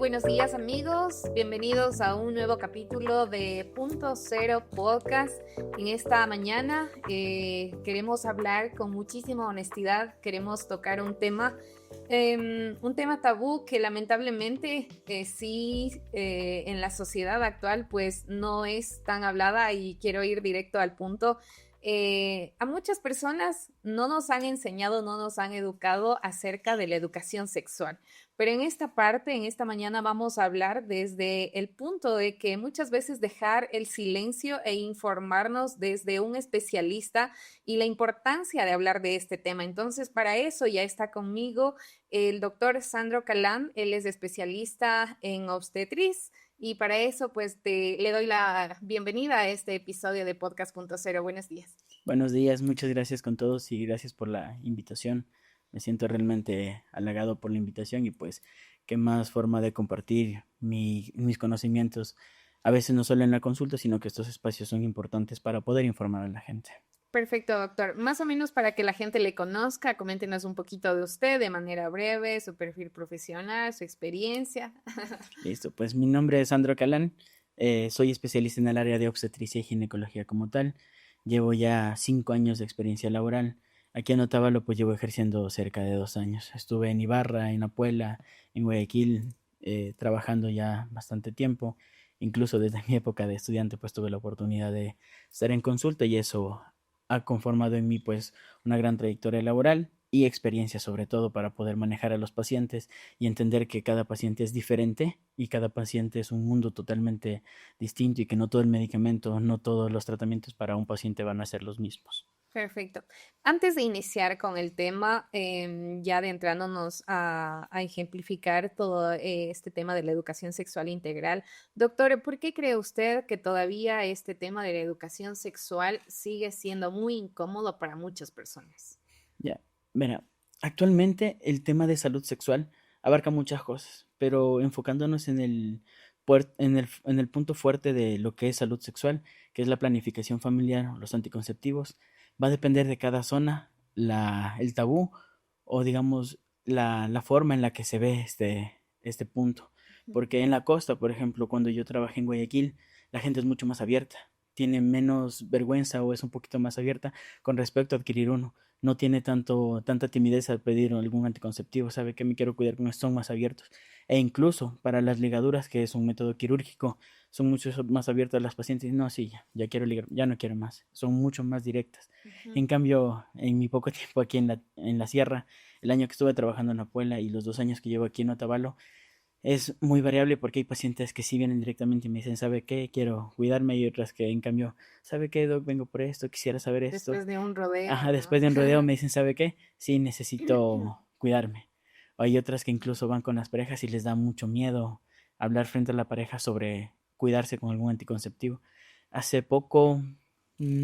buenos días amigos, bienvenidos a un nuevo capítulo de Punto Cero Podcast. En esta mañana queremos hablar con muchísima honestidad, queremos tocar un tema tabú que lamentablemente en la sociedad actual pues no es tan hablada, y quiero ir directo al punto. A muchas personas no nos han enseñado, no nos han educado acerca de la educación sexual, pero en esta mañana vamos a hablar desde el punto de que muchas veces dejar el silencio e informarnos desde un especialista y la importancia de hablar de este tema. Entonces, para eso ya está conmigo el doctor Sandro Calán. Él es especialista en obstetriz. Y para eso, pues le doy la bienvenida a este episodio de Podcast.0. Buenos días. Buenos días, muchas gracias con todos y gracias por la invitación. Me siento realmente halagado por la invitación y pues qué más forma de compartir mis conocimientos, a veces no solo en la consulta, sino que estos espacios son importantes para poder informar a la gente. Perfecto, doctor. Más o menos para que la gente le conozca, coméntenos un poquito de usted de manera breve, su perfil profesional, su experiencia. Listo, pues mi nombre es Sandro Calán, soy especialista en el área de obstetricia y ginecología como tal. Llevo ya 5 años de experiencia laboral. Aquí en Otavalo pues llevo ejerciendo cerca de 2 años. Estuve en Ibarra, en Apuela, en Guayaquil, trabajando ya bastante tiempo. Incluso desde mi época de estudiante pues tuve la oportunidad de estar en consulta y eso ha conformado en mí pues una gran trayectoria laboral y experiencia, sobre todo para poder manejar a los pacientes y entender que cada paciente es diferente y cada paciente es un mundo totalmente distinto y que no todo el medicamento, no todos los tratamientos para un paciente van a ser los mismos. Perfecto. Antes de iniciar con el tema, ya adentrándonos a ejemplificar todo este tema de la educación sexual integral, doctor, ¿por qué cree usted que todavía este tema de la educación sexual sigue siendo muy incómodo para muchas personas? Ya, mira, actualmente el tema de salud sexual abarca muchas cosas, pero enfocándonos en el punto fuerte de lo que es salud sexual, que es la planificación familiar o los anticonceptivos, va a depender de cada zona el tabú o digamos la forma en la que se ve este punto. Porque en la costa, por ejemplo, cuando yo trabajé en Guayaquil, la gente es mucho más abierta, tiene menos vergüenza o es un poquito más abierta con respecto a adquirir uno. No tiene tanta timidez al pedir algún anticonceptivo, sabe que me quiero cuidar con esto, son más abiertos. E incluso para las ligaduras, que es un método quirúrgico, son mucho más abiertas las pacientes. No, sí, ya quiero ligar, ya no quiero más. Son mucho más directas. En cambio, en mi poco tiempo aquí en la sierra, el año que estuve trabajando en Apuela y los 2 años que llevo aquí en Otavalo, es muy variable porque hay pacientes que sí vienen directamente y me dicen, ¿sabe qué? Quiero cuidarme, y otras que en cambio, ¿sabe qué, doc? Vengo por esto, quisiera saber esto. Después de un rodeo, Ajá, ¿no? después de un rodeo me dicen, ¿sabe qué? Sí, necesito cuidarme. O hay otras que incluso van con las parejas y les da mucho miedo hablar frente a la pareja sobre cuidarse con algún anticonceptivo. Hace poco,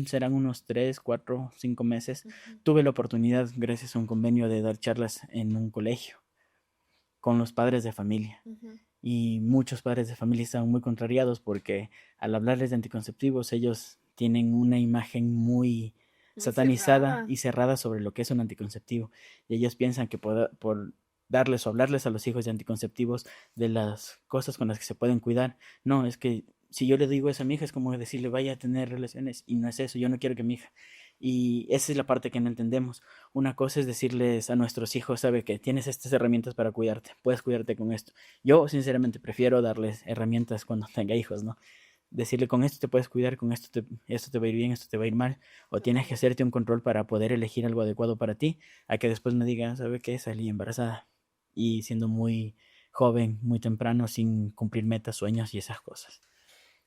serán unos 3, 4, 5 meses, tuve la oportunidad, gracias a un convenio, de dar charlas en un colegio con los padres de familia. Y muchos padres de familia estaban muy contrariados porque al hablarles de anticonceptivos ellos tienen una imagen muy satanizada y cerrada sobre lo que es un anticonceptivo. Y ellos piensan que por darles o hablarles a los hijos de anticonceptivos de las cosas con las que se pueden cuidar, no, es que si yo le digo eso a mi hija es como decirle vaya a tener relaciones, y no es eso. Yo no quiero que mi hija. Y esa es la parte que no entendemos. Una cosa es decirles a nuestros hijos, sabe que tienes estas herramientas para cuidarte, puedes cuidarte con esto. Yo sinceramente prefiero darles herramientas cuando tenga hijos, ¿no? Decirle, con esto te puedes cuidar, con esto te va a ir bien, esto te va a ir mal, o tienes que hacerte un control para poder elegir algo adecuado para ti, a que después me digan, ¿sabe qué? Salí embarazada y siendo muy joven, muy temprano, sin cumplir metas, sueños y esas cosas.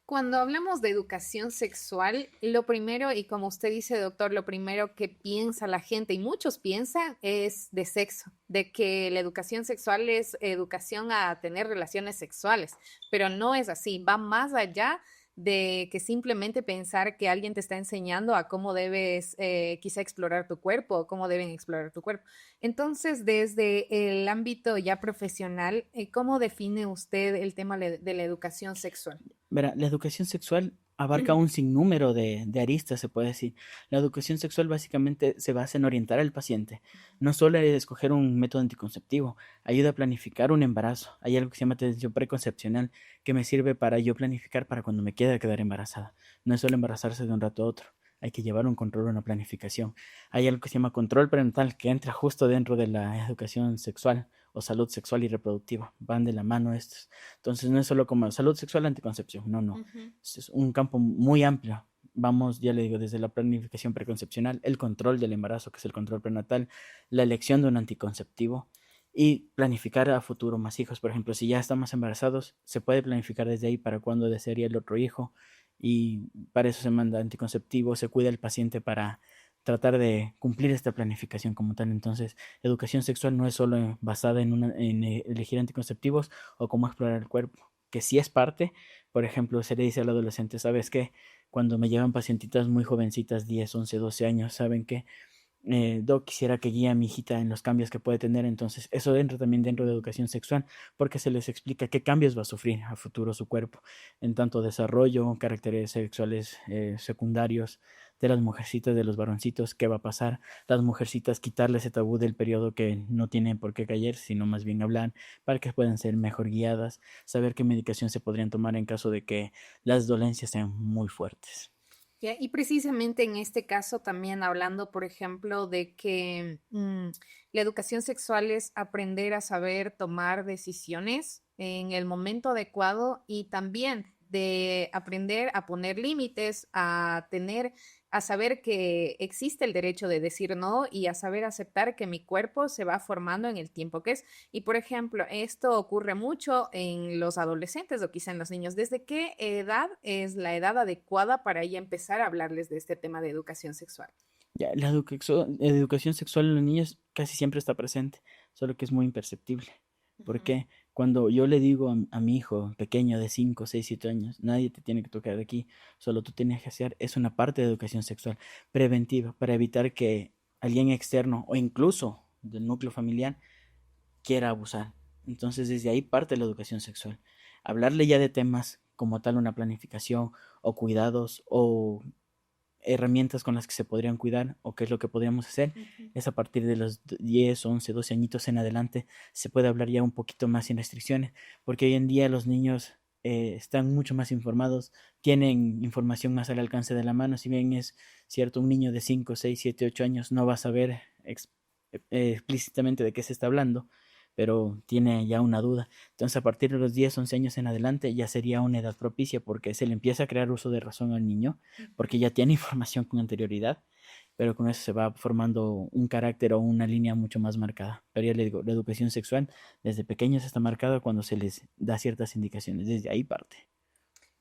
Cuando hablamos de educación sexual, lo primero, y como usted dice, doctor, lo primero que piensa la gente, y muchos piensan, es de sexo, de que la educación sexual es educación a tener relaciones sexuales, pero no es así, va más allá de que simplemente pensar que alguien te está enseñando a cómo debes quizá explorar tu cuerpo o cómo deben explorar tu cuerpo. Entonces, desde el ámbito ya profesional, ¿cómo define usted el tema de la educación sexual? Verá, la educación sexual abarca un sinnúmero de aristas, se puede decir. La educación sexual básicamente se basa en orientar al paciente. No solo es escoger un método anticonceptivo, ayuda a planificar un embarazo. Hay algo que se llama atención preconcepcional, que me sirve para yo planificar para cuando me quiera quedar embarazada. No es solo embarazarse de un rato a otro. Hay que llevar un control, una planificación. Hay algo que se llama control prenatal, que entra justo dentro de la educación sexual o salud sexual y reproductiva. Van de la mano estos. Entonces no es solo como salud sexual, anticoncepción. No, no. Ujú. Es un campo muy amplio. Vamos, ya le digo, desde la planificación preconcepcional, el control del embarazo, que es el control prenatal, la elección de un anticonceptivo y planificar a futuro más hijos. Por ejemplo, si ya estamos embarazados, se puede planificar desde ahí para cuándo desearía el otro hijo y para eso se manda anticonceptivo, se cuida el paciente para tratar de cumplir esta planificación como tal. Entonces, educación sexual no es solo basada en elegir anticonceptivos o cómo explorar el cuerpo, que sí es parte. Por ejemplo, se le dice al adolescente, ¿sabes qué? Cuando me llevan pacientitas muy jovencitas, 10 11 12 años, ¿saben qué? Doc, quisiera que guíe a mi hijita en los cambios que puede tener. Entonces, eso entra también dentro de educación sexual, porque se les explica qué cambios va a sufrir a futuro su cuerpo, en tanto desarrollo, caracteres sexuales secundarios de las mujercitas, de los varoncitos, qué va a pasar, las mujercitas quitarle ese tabú del periodo que no tienen por qué callar, sino más bien hablar, para que puedan ser mejor guiadas, saber qué medicación se podrían tomar en caso de que las dolencias sean muy fuertes. Ya, y precisamente en este caso también hablando, por ejemplo, de que la educación sexual es aprender a saber tomar decisiones en el momento adecuado y también de aprender a poner límites, a tener, a saber que existe el derecho de decir no y a saber aceptar que mi cuerpo se va formando en el tiempo que es. Y por ejemplo, esto ocurre mucho en los adolescentes o quizá en los niños. ¿Desde qué edad es la edad adecuada para ya empezar a hablarles de este tema de educación sexual? Ya, la educación sexual en los niños casi siempre está presente, solo que es muy imperceptible. Ujú. Porque cuando yo le digo a mi hijo pequeño de 5 6 7 años, nadie te tiene que tocar de aquí, solo tú tienes que hacer, es una parte de educación sexual preventiva para evitar que alguien externo o incluso del núcleo familiar quiera abusar. Entonces desde ahí parte la educación sexual. Hablarle ya de temas como tal una planificación o cuidados o herramientas con las que se podrían cuidar o qué es lo que podríamos hacer, Ujú. es a partir de los 10 11 12 añitos en adelante, se puede hablar ya un poquito más sin restricciones, porque hoy en día los niños están mucho más informados, tienen información más al alcance de la mano, si bien es cierto, un niño de 5 6 7 8 años no va a saber explícitamente de qué se está hablando, pero tiene ya una duda. Entonces, a partir de los 10 11 años en adelante, ya sería una edad propicia porque se le empieza a crear uso de razón al niño, porque ya tiene información con anterioridad, pero con eso se va formando un carácter o una línea mucho más marcada. Pero ya le digo, la educación sexual desde pequeños está marcada cuando se les da ciertas indicaciones, desde ahí parte.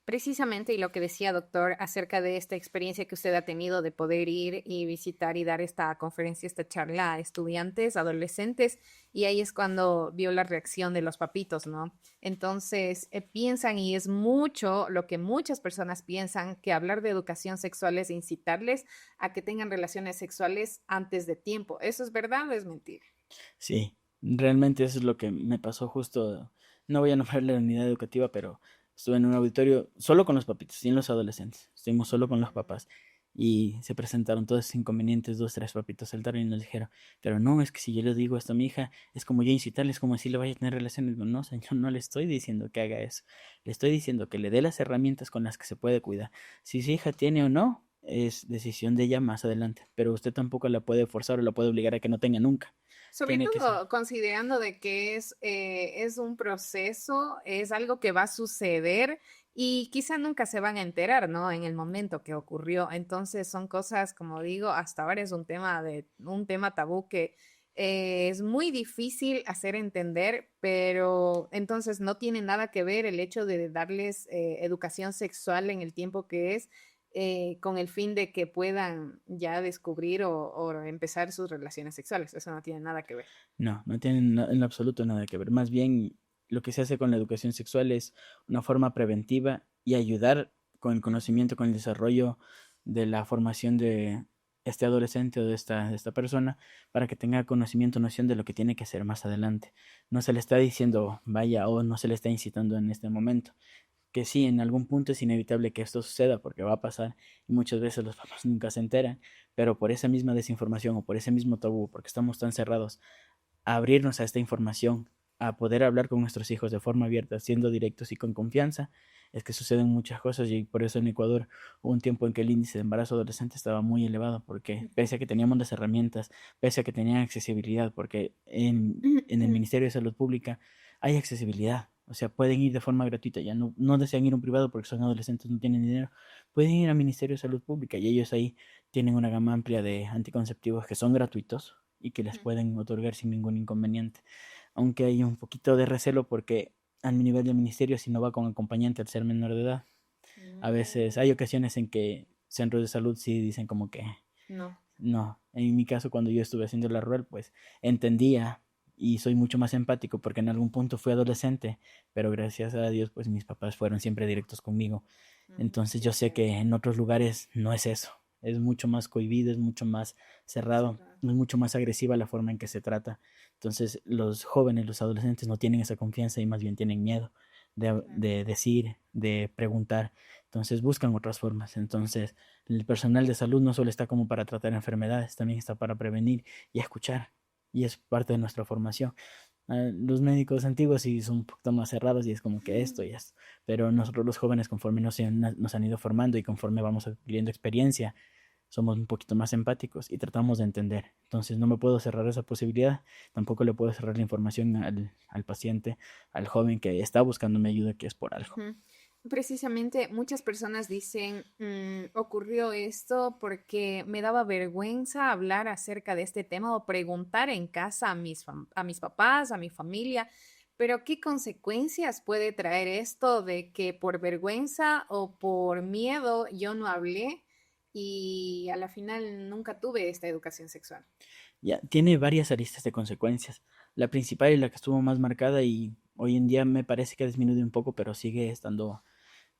Precisamente, y lo que decía doctor acerca de esta experiencia que usted ha tenido de poder ir y visitar y dar esta conferencia, esta charla a estudiantes, adolescentes, y ahí es cuando vio la reacción de los papitos, ¿no? Entonces, piensan, y es mucho lo que muchas personas piensan, que hablar de educación sexual es incitarles a que tengan relaciones sexuales antes de tiempo. ¿Eso es verdad o es mentira? Sí, realmente eso es lo que me pasó justo. No voy a nombrar la unidad educativa, pero estuve en un auditorio solo con los papitos, sin los adolescentes. Estuvimos solo con los papás. Y se presentaron todos esos inconvenientes, dos, tres papitos saltaron y nos dijeron, pero no, es que si yo le digo esto a mi hija, es como yo incitarle, es como si le vaya a tener relaciones. Digo, no, señor, no le estoy diciendo que haga eso. Le estoy diciendo que le dé las herramientas con las que se puede cuidar. Si su hija tiene o no, es decisión de ella más adelante. Pero usted tampoco la puede forzar o la puede obligar a que no tenga nunca. Sobre Tiene que ser. todo considerando de que es un proceso, es algo que va a suceder y quizá nunca se van a enterar, ¿no? En el momento que ocurrió. Entonces son cosas, como digo, hasta ahora es un tema tabú que es muy difícil hacer entender, pero entonces no tiene nada que ver el hecho de darles educación sexual en el tiempo que es con el fin de que puedan ya descubrir o empezar sus relaciones sexuales. Eso no tiene nada que ver. No, no tienen en absoluto nada que ver. Más bien, lo que se hace con la educación sexual es una forma preventiva y ayudar con el conocimiento, con el desarrollo de la formación de este adolescente o de esta persona para que tenga conocimiento, noción de lo que tiene que hacer más adelante. No se le está diciendo vaya o no se le está incitando en este momento. que sí, en algún punto es inevitable que esto suceda porque va a pasar y muchas veces los papás nunca se enteran, pero por esa misma desinformación o por ese mismo tabú, porque estamos tan cerrados a abrirnos a esta información, a poder hablar con nuestros hijos de forma abierta, siendo directos y con confianza, es que suceden muchas cosas y por eso en Ecuador hubo un tiempo en que el índice de embarazo adolescente estaba muy elevado, porque pese a que teníamos las herramientas, pese a que tenían accesibilidad, porque en el Ministerio de Salud Pública hay accesibilidad, o sea, pueden ir de forma gratuita, ya no desean ir a un privado porque son adolescentes, no tienen dinero, pueden ir al Ministerio de Salud Pública y ellos ahí tienen una gama amplia de anticonceptivos que son gratuitos y que les pueden otorgar sin ningún inconveniente. Aunque hay un poquito de recelo porque al nivel del ministerio, si no va con acompañante al ser menor de edad, a veces hay ocasiones en que centros de salud sí dicen como que No. no. En mi caso, cuando yo estuve haciendo la rural, pues entendía y soy mucho más empático porque en algún punto fui adolescente, pero gracias a Dios, pues mis papás fueron siempre directos conmigo. Entonces yo sé que en otros lugares no es eso. Es mucho más cohibido, es mucho más cerrado, es mucho más agresiva la forma en que se trata. Entonces los jóvenes, los adolescentes no tienen esa confianza y más bien tienen miedo de decir, de preguntar. Entonces buscan otras formas. Entonces el personal de salud no solo está como para tratar enfermedades, también está para prevenir y escuchar. Y es parte de nuestra formación. Los médicos antiguos sí son un poquito más cerrados y es como que esto y esto. Pero nosotros los jóvenes, conforme nos han ido formando y conforme vamos adquiriendo experiencia, somos un poquito más empáticos y tratamos de entender. Entonces no me puedo cerrar esa posibilidad, tampoco le puedo cerrar la información al paciente, al joven que está buscando mi ayuda, que es por algo. Precisamente muchas personas dicen, ocurrió esto porque me daba vergüenza hablar acerca de este tema o preguntar en casa a mis papás, a mi familia, pero ¿qué consecuencias puede traer esto de que por vergüenza o por miedo yo no hablé y a la final nunca tuve esta educación sexual? Ya, tiene varias aristas de consecuencias. La principal y la que estuvo más marcada y hoy en día me parece que ha disminuido un poco, pero sigue estando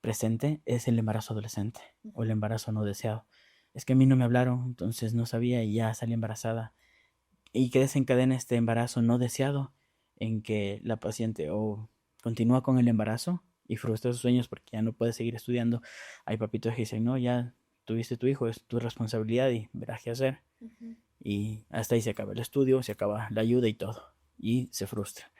presente, es el embarazo adolescente o el embarazo no deseado. Es que a mí no me hablaron, entonces no sabía y ya salí embarazada. ¿Y que desencadena este embarazo no deseado? En que la paciente o continúa con el embarazo y frustra sus sueños porque ya no puede seguir estudiando. Hay papitos que dicen, no, ya tuviste tu hijo, es tu responsabilidad y verás qué hacer. Y hasta ahí se acaba el estudio, se acaba la ayuda y todo. Y se frustra.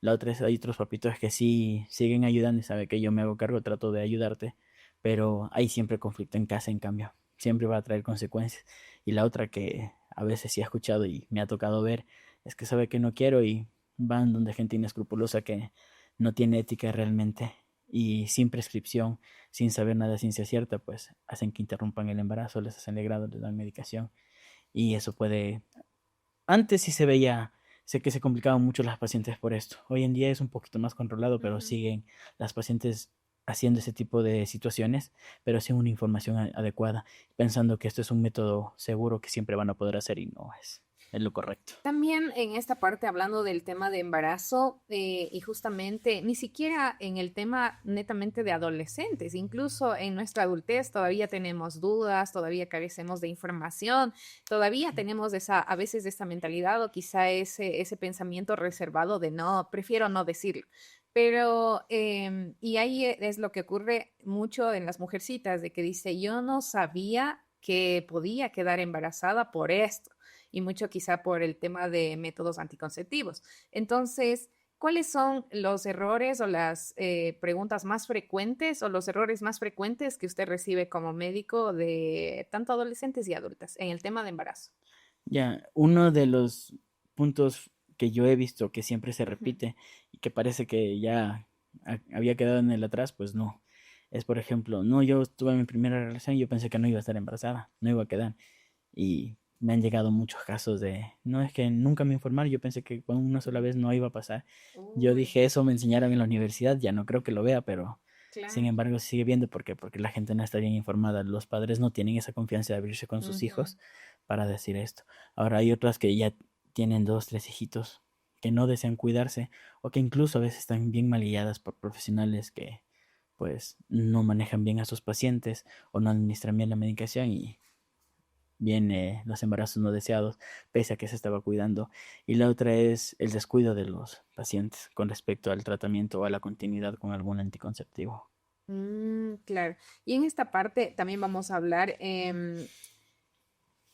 La otra es, hay otros papitos que sí siguen ayudando y sabe que yo me hago cargo, trato de ayudarte, pero hay siempre conflicto en casa, en cambio, siempre va a traer consecuencias. Y la otra que a veces sí he escuchado y me ha tocado ver es que sabe que no quiero y van donde gente inescrupulosa que no tiene ética realmente y sin prescripción, sin saber nada de ciencia cierta, pues hacen que interrumpan el embarazo, les hacen legrado, les dan medicación y eso puede antes sí se veía, sé que se complicaban mucho las pacientes por esto. Hoy en día es un poquito más controlado, pero siguen las pacientes haciendo ese tipo de situaciones, pero sin una información adecuada, pensando que esto es un método seguro que siempre van a poder hacer y no es lo correcto. También en esta parte, hablando del tema de embarazo y justamente ni siquiera en el tema netamente de adolescentes, incluso en nuestra adultez todavía tenemos dudas, todavía carecemos de información, todavía tenemos a veces esta mentalidad o quizá ese pensamiento reservado de no, prefiero no decirlo. Pero, y ahí es lo que ocurre mucho en las mujercitas, de que dice, yo no sabía que podía quedar embarazada por esto y mucho quizá por el tema de métodos anticonceptivos. Entonces, ¿cuáles son los errores o las preguntas más frecuentes o los errores más frecuentes que usted recibe como médico de tanto adolescentes y adultas en el tema de embarazo? Ya, uno de los puntos que yo he visto que siempre se repite y que parece que ya había quedado en el atrás, pues no. Es, por ejemplo, no, yo tuve mi primera relación y yo pensé que no iba a estar embarazada, no iba a quedar. Y me han llegado muchos casos de, no es que nunca me informaron, yo pensé que con una sola vez no iba a pasar. Yo Uy, dije, eso me enseñaron en la universidad, ya no creo que lo vea, pero sin claro. embargo se sigue viendo. ¿Por qué? Porque la gente no está bien informada, los padres no tienen esa confianza de abrirse con sus Ujú. hijos para decir esto. Ahora hay otras que ya tienen dos, tres hijitos que no desean cuidarse o que incluso a veces están bien mal guiadas por profesionales que pues no manejan bien a sus pacientes o no administran bien la medicación y viene los embarazos no deseados, pese a que se estaba cuidando. Y la otra es el descuido de los pacientes con respecto al tratamiento o a la continuidad con algún anticonceptivo. Claro. Y en esta parte también vamos a hablar,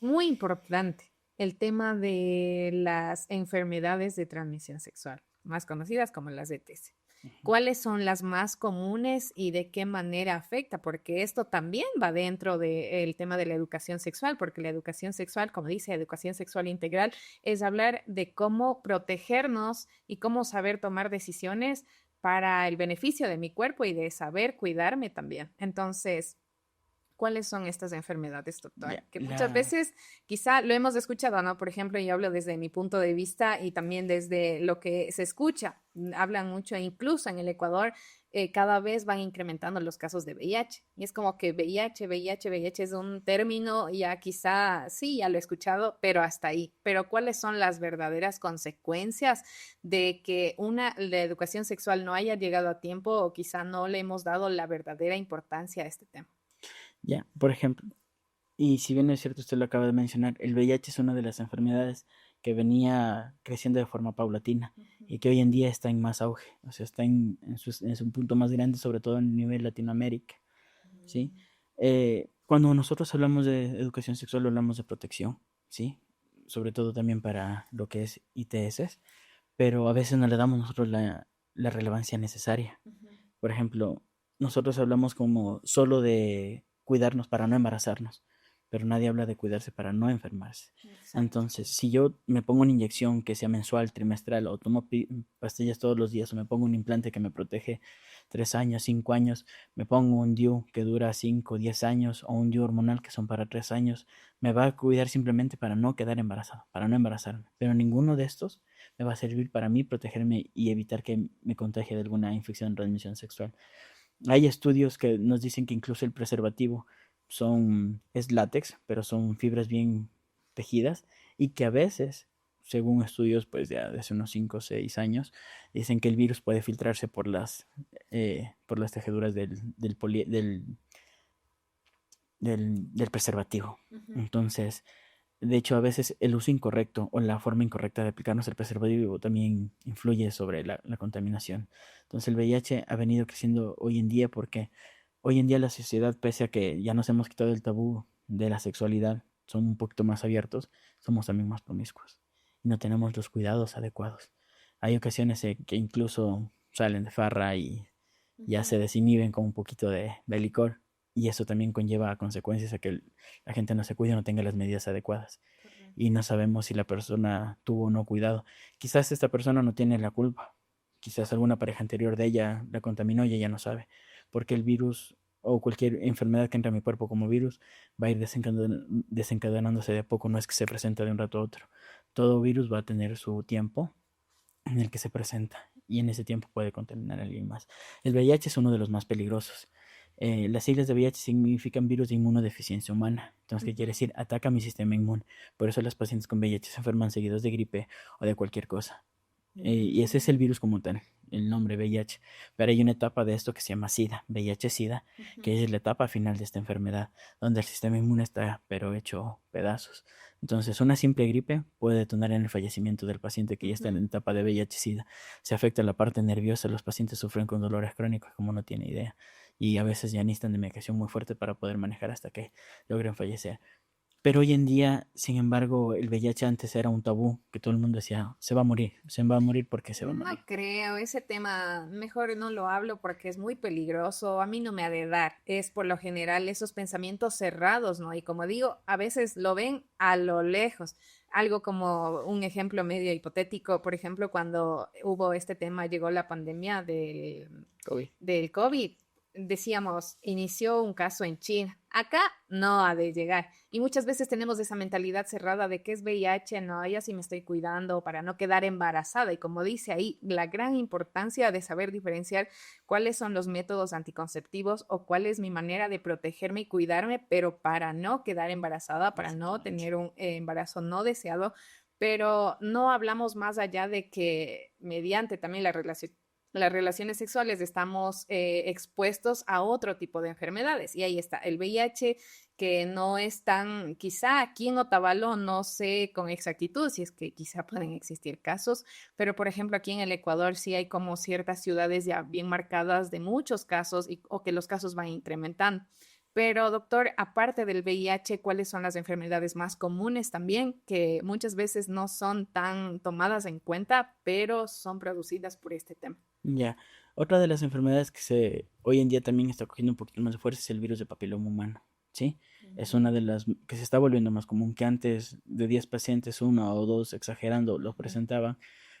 muy importante, el tema de las enfermedades de transmisión sexual, más conocidas como las ETS. Ujú. ¿Cuáles son las más comunes y de qué manera afecta? Porque esto también va dentro del tema de la educación sexual, porque la educación sexual, como dice, educación sexual integral, es hablar de cómo protegernos y cómo saber tomar decisiones para el beneficio de mi cuerpo y de saber cuidarme también. Entonces, ¿cuáles son estas enfermedades, doctor? Ya, Que muchas veces quizá lo hemos escuchado, ¿no? Por ejemplo, yo hablo desde mi punto de vista y también desde lo que se escucha. Hablan mucho, incluso en el Ecuador, cada vez van incrementando los casos de VIH. Y es como que VIH, VIH, VIH es un término, ya quizá sí, ya lo he escuchado, pero hasta ahí. Pero ¿cuáles son las verdaderas consecuencias de que la educación sexual no haya llegado a tiempo o quizá no le hemos dado la verdadera importancia a este tema? ya, por ejemplo, y si bien es cierto, usted lo acaba de mencionar, el VIH es una de las enfermedades que venía creciendo de forma paulatina y que hoy en día está en más auge, o sea, está en su punto más grande, sobre todo en nivel Latinoamérica, ¿sí? Cuando nosotros hablamos de educación sexual, hablamos de protección, ¿sí? Sobre todo también para lo que es ITS, pero a veces no le damos nosotros la relevancia necesaria. Por ejemplo, nosotros hablamos como solo de cuidarnos para no embarazarnos, pero nadie habla de cuidarse para no enfermarse. Exacto. Entonces, si yo me pongo una inyección que sea mensual, trimestral, o tomo pastillas todos los días, o me pongo un implante que me protege 3 años, 5 años, me pongo un DIU que dura 5, 10 años, o un DIU hormonal que son para 3 años, me va a cuidar simplemente para no quedar embarazado, para no embarazarme. Pero ninguno de estos me va a servir para mí protegerme y evitar que me contagie de alguna infección de transmisión sexual. Hay estudios que nos dicen que incluso el preservativo es látex, pero son fibras bien tejidas y que a veces, según estudios pues de hace unos 5 o 6 años, dicen que el virus puede filtrarse por las tejeduras del preservativo. Ujú. Entonces, de hecho, a veces el uso incorrecto o la forma incorrecta de aplicarnos el preservativo también influye sobre la contaminación. Entonces, el VIH ha venido creciendo hoy en día porque hoy en día la sociedad, pese a que ya nos hemos quitado el tabú de la sexualidad, son un poquito más abiertos, somos también más promiscuos y no tenemos los cuidados adecuados. Hay ocasiones que incluso salen de farra y ya Ujú. se desinhiben con un poquito de licor y eso también conlleva a consecuencias a que la gente no se cuide o no tenga las medidas adecuadas Correcto. y no sabemos si la persona tuvo o no cuidado. Quizás esta persona no tiene la culpa, quizás alguna pareja anterior de ella la contaminó y ella no sabe, porque el virus o cualquier enfermedad que entra a mi cuerpo como virus va a ir desencadenándose de a poco, no es que se presenta de un rato a otro. Todo virus va a tener su tiempo en el que se presenta y en ese tiempo puede contaminar a alguien más. El VIH es uno de los más peligrosos. Las siglas de VIH significan virus de inmunodeficiencia humana. Entonces, ¿qué quiere Ujú. decir? Ataca mi sistema inmune. Por eso las pacientes con VIH se enferman seguidos de gripe o de cualquier cosa. Y ese es el Mm. virus como tal, el nombre VIH. Pero hay una etapa de esto que se llama SIDA, VIH-SIDA, Ujú. que es la etapa final de esta enfermedad, donde el sistema inmune está pero hecho pedazos. Entonces, una simple gripe puede detonar en el fallecimiento del paciente que ya está en Ujú. la etapa de VIH-SIDA. Se afecta la parte nerviosa, los pacientes sufren con dolores crónicos como no tiene idea. Y a veces ya necesitan de medicación muy fuerte para poder manejar hasta que logren fallecer. Pero hoy en día, sin embargo, el VIH antes era un tabú, que todo el mundo decía, se va a morir porque se va a No morir. creo, ese tema mejor no lo hablo porque es muy peligroso, a mí no me ha de dar, es por lo general esos pensamientos cerrados, ¿no? Y como digo, a veces lo ven a lo lejos, algo como un ejemplo medio hipotético, por ejemplo, cuando hubo este tema, llegó la pandemia COVID. del COVID, decíamos, inició un caso en China. Acá no ha de llegar. Y muchas veces tenemos esa mentalidad cerrada de que es VIH, no, ya sí me estoy cuidando para no quedar embarazada. Y como dice ahí, la gran importancia de saber diferenciar cuáles son los métodos anticonceptivos o cuál es mi manera de protegerme y cuidarme, pero para no quedar embarazada, para no Exactamente. tener un embarazo no deseado. Pero no hablamos más allá de que mediante también las relaciones sexuales estamos expuestos a otro tipo de enfermedades. Y ahí está el VIH, que no es tan, quizá aquí en Otavalo no sé con exactitud si es que quizá pueden existir casos, pero por ejemplo aquí en el Ecuador sí hay como ciertas ciudades ya bien marcadas de muchos casos o que los casos van incrementando. Pero doctor, aparte del VIH, ¿cuáles son las enfermedades más comunes también que muchas veces no son tan tomadas en cuenta, pero son producidas por este tema? Ya. Otra de las enfermedades que hoy en día también está cogiendo un poquito más de fuerza es el virus de papiloma humano, ¿sí? Es Ujú, una de las que se está volviendo más común, que antes de 10 pacientes, uno o dos, exagerando, lo ujú. presentaban.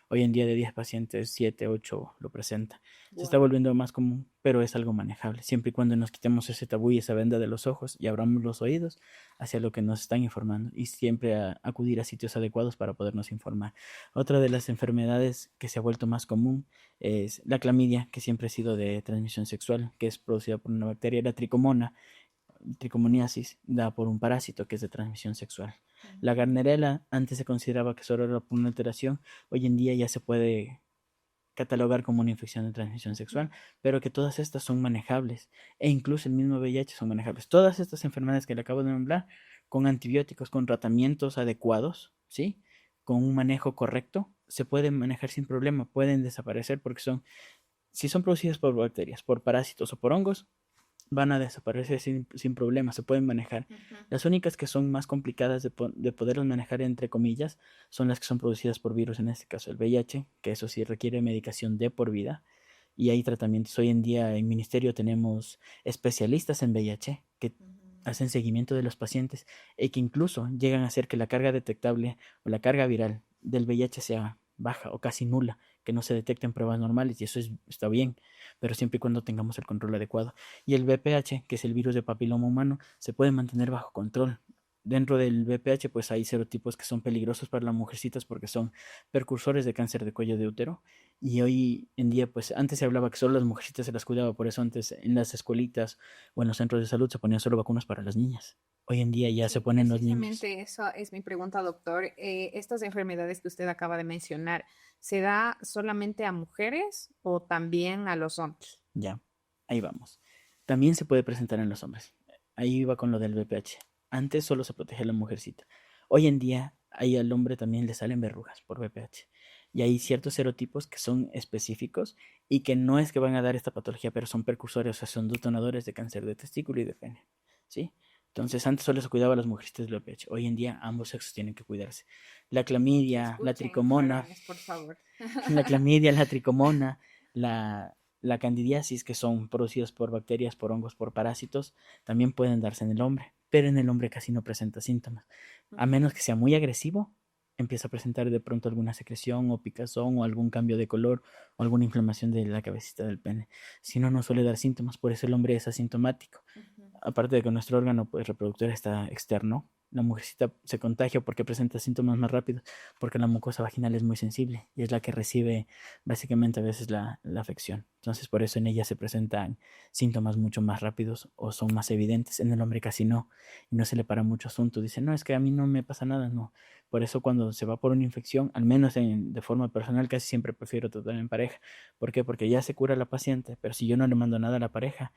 Hoy en día de 10 pacientes, 7 8 lo presenta. Se está Wow. volviendo más común, pero es algo manejable, siempre y cuando nos quitemos ese tabú y esa venda de los ojos y abramos los oídos hacia lo que nos están informando y siempre acudir a sitios adecuados para podernos informar. Otra de las enfermedades que se ha vuelto más común es la clamidia, que siempre ha sido de transmisión sexual, que es producida por una bacteria, la tricomoniasis, da por un parásito que es de transmisión sexual. La Ujú. Gardnerella antes se consideraba que solo era por una alteración, hoy en día ya se puede catalogar como una infección de transmisión sexual, pero que todas estas son manejables e incluso el mismo VIH son manejables. Todas estas enfermedades que le acabo de nombrar, con antibióticos, con tratamientos adecuados, ¿sí? Con un manejo correcto, se pueden manejar sin problema, pueden desaparecer porque si son producidas por bacterias, por parásitos o por hongos, van a desaparecer sin problema, se pueden manejar. Ujú. Las únicas que son más complicadas de poderlos manejar, entre comillas, son las que son producidas por virus, en este caso el VIH, que eso sí requiere medicación de por vida. Y hay tratamientos. Hoy en día en ministerio tenemos especialistas en VIH que Ujú. hacen seguimiento de los pacientes y que incluso llegan a hacer que la carga detectable o la carga viral del VIH sea baja o casi nula, que no se detecten pruebas normales y eso está bien, pero siempre y cuando tengamos el control adecuado. Y el VPH, que es el virus de papiloma humano, se puede mantener bajo control. Dentro del VPH, pues hay serotipos que son peligrosos para las mujercitas porque son precursores de cáncer de cuello de útero. Y hoy en día, pues antes se hablaba que solo las mujercitas se las cuidaba, por eso antes en las escuelitas o en los centros de salud se ponían solo vacunas para las niñas. Hoy en día ya se Sí, ponen los niños. precisamente eso es mi pregunta, doctor. ¿Estas enfermedades que usted acaba de mencionar, se da solamente a mujeres o también a los hombres? Ya, ahí vamos. También se puede presentar en los hombres. Ahí iba con lo del VPH. Antes solo se protegía a la mujercita. Hoy en día, ahí al hombre también le salen verrugas por VPH. Y hay ciertos serotipos que son específicos y que no es que van a dar esta patología, pero son precursores, o sea, son detonadores de cáncer de testículo y de pene. ¿Sí? Entonces, antes solo se cuidaba a las mujercitas del VPH. Hoy en día, ambos sexos tienen que cuidarse. La clamidia, la Escuchen, tricomona, varones, por favor. la clamidia, la tricomona, la candidiasis, que son producidas por bacterias, por hongos, por parásitos, también pueden darse en el hombre, pero en el hombre casi no presenta síntomas. A menos que sea muy agresivo, empieza a presentar de pronto alguna secreción o picazón o algún cambio de color o alguna inflamación de la cabecita del pene. Si no, no suele dar síntomas, por eso el hombre es asintomático. Ujú. Aparte de que nuestro órgano pues, reproductor está externo, la mujercita se contagia porque presenta síntomas más rápidos, porque la mucosa vaginal es muy sensible y es la que recibe básicamente a veces la afección. Entonces por eso en ella se presentan síntomas mucho más rápidos o son más evidentes. En el hombre casi no, y no se le para mucho asunto. Dice, no, es que a mí no me pasa nada, no. Por eso cuando se va por una infección, al menos de forma personal, casi siempre prefiero tratar en pareja. ¿Por qué? Porque ya se cura la paciente, pero si yo no le mando nada a la pareja,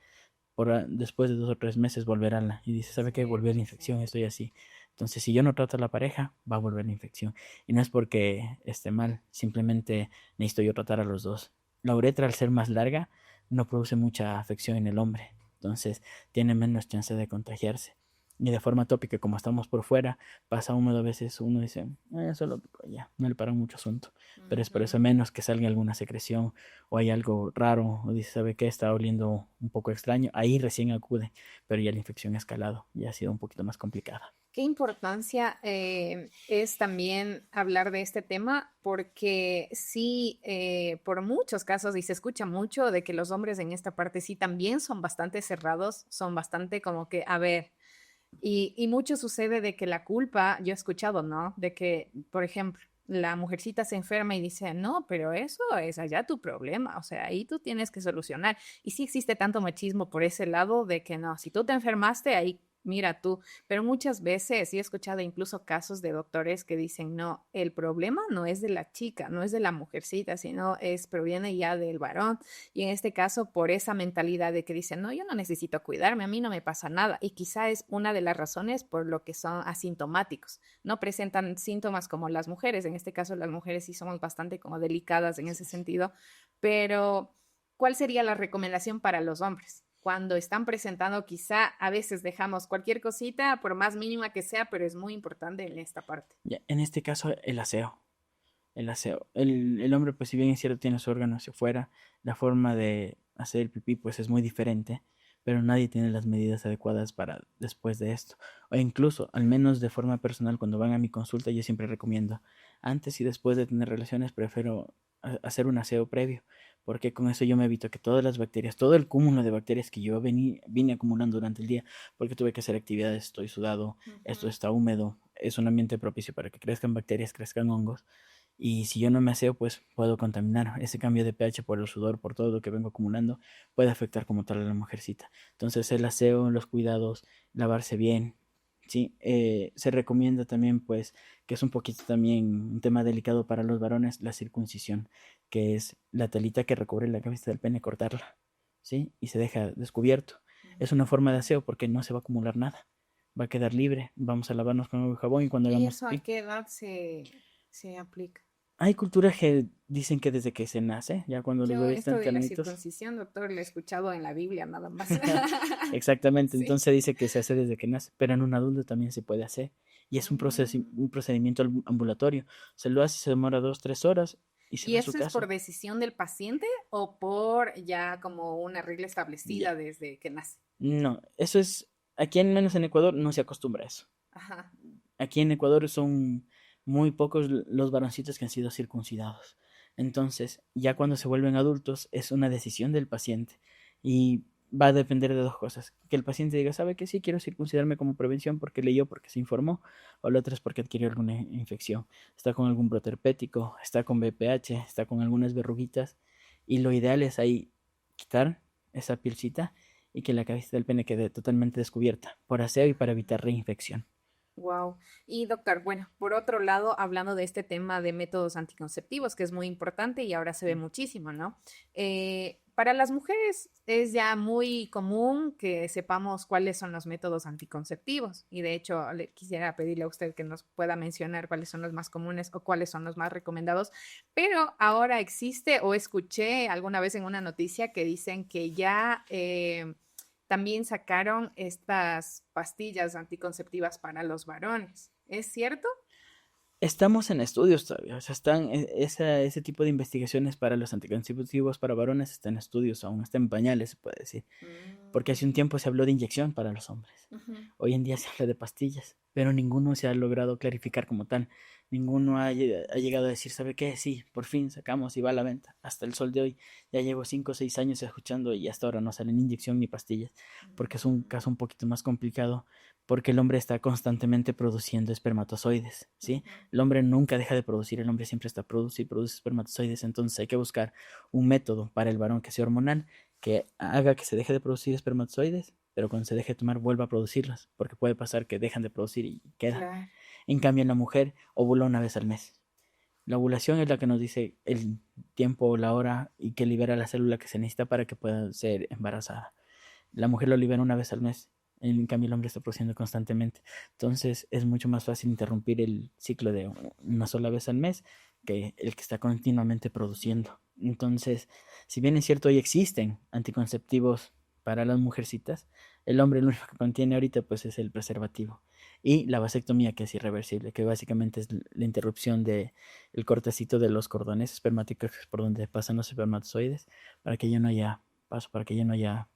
después de 2 o 3 meses volverá y dice, ¿sabe qué? Sí, Volvió la sí, sí. infección, estoy así. Entonces, si yo no trato a la pareja, va a volver la infección. Y no es porque esté mal, simplemente necesito yo tratar a los dos. La uretra, al ser más larga, no produce mucha afección en el hombre. Entonces, tiene menos chance de contagiarse. Y de forma tópica, como estamos por fuera, pasa húmedo a veces, uno dice, solo ya, no le para mucho asunto. Pero es por eso Ujú. menos que salga alguna secreción o hay algo raro, o dice, ¿sabe qué? Está oliendo un poco extraño, ahí recién acude, pero ya la infección ha escalado y ha sido un poquito más complicada. ¿Qué importancia es también hablar de este tema? Porque sí, por muchos casos, y se escucha mucho de que los hombres en esta parte sí también son bastante cerrados, son bastante como que, a ver, y mucho sucede de que la culpa, yo he escuchado, ¿no? De que, por ejemplo, la mujercita se enferma y dice, no, pero eso es allá tu problema, o sea, ahí tú tienes que solucionar. Y sí existe tanto machismo por ese lado de que no, si tú te enfermaste, ahí Mira tú, pero muchas veces sí he escuchado incluso casos de doctores que dicen, no, el problema no es de la chica, no es de la mujercita, sino proviene ya del varón. Y en este caso, por esa mentalidad de que dicen, no, yo no necesito cuidarme, a mí no me pasa nada. Y quizá es una de las razones por lo que son asintomáticos. No presentan síntomas como las mujeres. En este caso, las mujeres sí somos bastante como delicadas en ese sentido. Pero, ¿cuál sería la recomendación para los hombres? Cuando están presentando, quizá a veces dejamos cualquier cosita, por más mínima que sea, pero es muy importante en esta parte. Ya, en este caso, el aseo. El aseo. El hombre, pues si bien es cierto, tiene su órgano hacia afuera, la forma de hacer el pipí, pues es muy diferente, pero nadie tiene las medidas adecuadas para después de esto. O incluso, al menos de forma personal, cuando van a mi consulta, yo siempre recomiendo, antes y después de tener relaciones, prefiero hacer un aseo previo, porque con eso yo me evito que todas las bacterias, todo el cúmulo de bacterias que yo vine acumulando durante el día, porque tuve que hacer actividades, estoy sudado, esto Ujú. está húmedo, es un ambiente propicio para que crezcan bacterias, crezcan hongos, y si yo no me aseo, pues puedo contaminar. Ese cambio de pH por el sudor, por todo lo que vengo acumulando, puede afectar como tal a la mujercita. Entonces el aseo, los cuidados, lavarse bien, ¿sí? Se recomienda también, pues, que es un poquito también un tema delicado para los varones, la circuncisión, que es la telita que recubre la cabeza del pene, cortarla, ¿sí? Y se deja descubierto. Es una forma de aseo porque no se va a acumular nada. Va a quedar libre. Vamos a lavarnos con agua y jabón y cuando ¿Y hagamos eso a pipí. qué edad se aplica? Hay culturas que dicen que desde que se nace, ya cuando los Yo bebés esto están de la carnitos. circuncisión, doctor, lo he escuchado en la Biblia nada más. Exactamente, Sí. entonces dice que se hace desde que nace, pero en un adulto también se puede hacer. Y es Mm. un procedimiento ambulatorio. Se lo hace, se demora 2, 3 horas y se ¿Y va a su eso es por casa. decisión del paciente o por ya como una regla Ya. establecida desde que nace? No, eso es, aquí al menos en Ecuador no se acostumbra a eso. Ajá. Aquí en Ecuador son muy pocos los varoncitos que han sido circuncidados. Entonces, ya cuando se vuelven adultos, es una decisión del paciente y va a depender de dos cosas. Que el paciente diga, sabe que sí, quiero circuncidarme como prevención porque leyó, porque se informó, o la otra es porque adquirió alguna infección. Está con algún brote herpético, está con BPH, está con algunas verruguitas y lo ideal es ahí quitar esa pielcita y que la cabeza del pene quede totalmente descubierta por aseo y para evitar reinfección. Wow. Y doctor, bueno, por otro lado, hablando de este tema de métodos anticonceptivos, que es muy importante y ahora se ve muchísimo, ¿no? Para las mujeres es ya muy común que sepamos cuáles son los métodos anticonceptivos y de hecho le quisiera pedirle a usted que nos pueda mencionar cuáles son los más comunes o cuáles son los más recomendados, pero ahora existe o escuché alguna vez en una noticia que dicen que ya también sacaron estas pastillas anticonceptivas para los varones. ¿Es cierto? Estamos en estudios todavía, o sea, ese tipo de investigaciones para los anticonceptivos para varones está en estudios, aún está en pañales, se puede decir, porque Mm, hace un tiempo se habló de inyección para los hombres. ujú. Hoy en día se habla de pastillas, pero ninguno se ha logrado clarificar como tal. Ninguno ha llegado a decir, ¿sabe qué? Sí, por fin sacamos y va a la venta. Hasta el sol de hoy ya llevo 5 o 6 años escuchando y hasta ahora no salen inyección ni pastillas, porque es un caso un poquito más complicado, porque el hombre está constantemente produciendo espermatozoides, ¿sí? Ujú. El hombre nunca deja de producir, el hombre siempre está produce espermatozoides, entonces hay que buscar un método para el varón que sea hormonal, que haga que se deje de producir espermatozoides, pero cuando se deje de tomar vuelva a producirlas, porque puede pasar que dejan de producir y queda. Claro. En cambio, en la mujer ovula una vez al mes. La ovulación es la que nos dice el tiempo o la hora y que libera la célula que se necesita para que pueda ser embarazada. La mujer lo libera una vez al mes, en cambio el hombre está produciendo constantemente. Entonces es mucho más fácil interrumpir el ciclo de una sola vez al mes que el que está continuamente produciendo. Entonces, si bien es cierto, hoy existen anticonceptivos para las mujercitas, el hombre lo único que contiene ahorita pues es el preservativo y la vasectomía, que es irreversible, que básicamente es la interrupción de el cortecito de los cordones espermáticos por donde pasan los espermatozoides para que ya no haya paso, para que ya no haya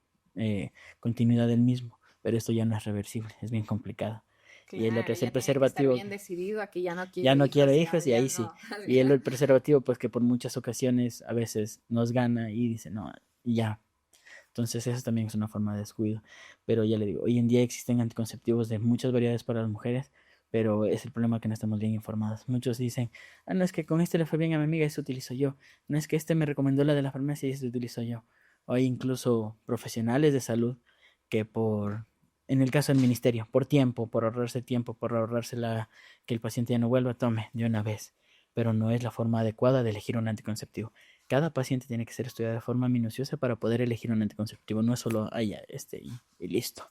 continuidad del mismo, pero esto ya no es reversible, es bien complicado. Y el otro Claro, es el ya tiene que estar preservativo, bien decidido, aquí ya no ya quiero no quiero hijos, ya, hijos y ya ahí sí. no. Y el preservativo, pues que por muchas ocasiones a veces nos gana y dice, no, y ya. Entonces eso también es una forma de descuido. Pero ya le digo, hoy en día existen anticonceptivos de muchas variedades para las mujeres, pero es el problema que no estamos bien informados. Muchos dicen, ah, no es que con este le fue bien a mi amiga y eso utilizo yo. No es que este me recomendó la de la farmacia y eso utilizo yo. Hay incluso profesionales de salud que por en el caso del ministerio, por tiempo, por ahorrarse que el paciente ya no vuelva, tome de una vez. Pero no es la forma adecuada de elegir un anticonceptivo. Cada paciente tiene que ser estudiado de forma minuciosa para poder elegir un anticonceptivo. No es solo, y listo.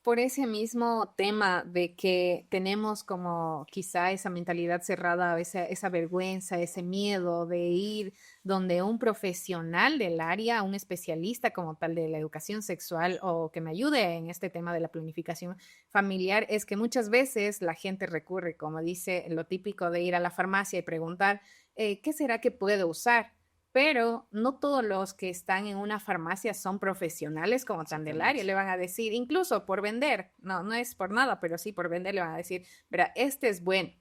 Por ese mismo tema de que tenemos como quizá esa mentalidad cerrada, esa vergüenza, ese miedo de ir donde un profesional del área, un especialista como tal de la educación sexual o que me ayude en este tema de la planificación familiar, es que muchas veces la gente recurre, como dice, lo típico de ir a la farmacia y preguntar, ¿qué será que puedo usar? Pero no todos los que están en una farmacia son profesionales como Candelaria, le van a decir, incluso por vender, no, no es por nada, pero sí por vender le van a decir, verá, este es bueno.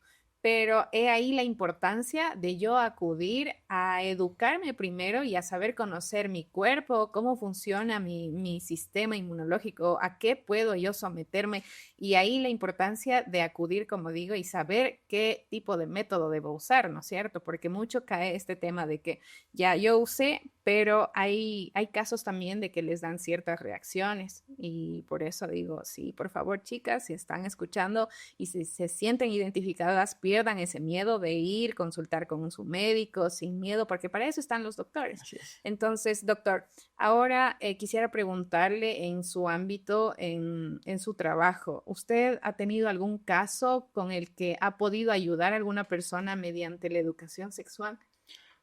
Pero he ahí la importancia de yo acudir a educarme primero y a saber conocer mi cuerpo, cómo funciona mi sistema inmunológico, a qué puedo yo someterme. Y ahí la importancia de acudir, como digo, y saber qué tipo de método debo usar, ¿no es cierto? Porque mucho cae este tema de que ya yo usé, pero hay casos también de que les dan ciertas reacciones. Y por eso digo, sí, por favor, chicas, si están escuchando y si se sienten identificadas, pierdan ese miedo de ir, consultar con su médico sin miedo, porque para eso están los doctores. Así es. Entonces, doctor, ahora quisiera preguntarle en su ámbito, en su trabajo, ¿usted ha tenido algún caso con el que ha podido ayudar a alguna persona mediante la educación sexual?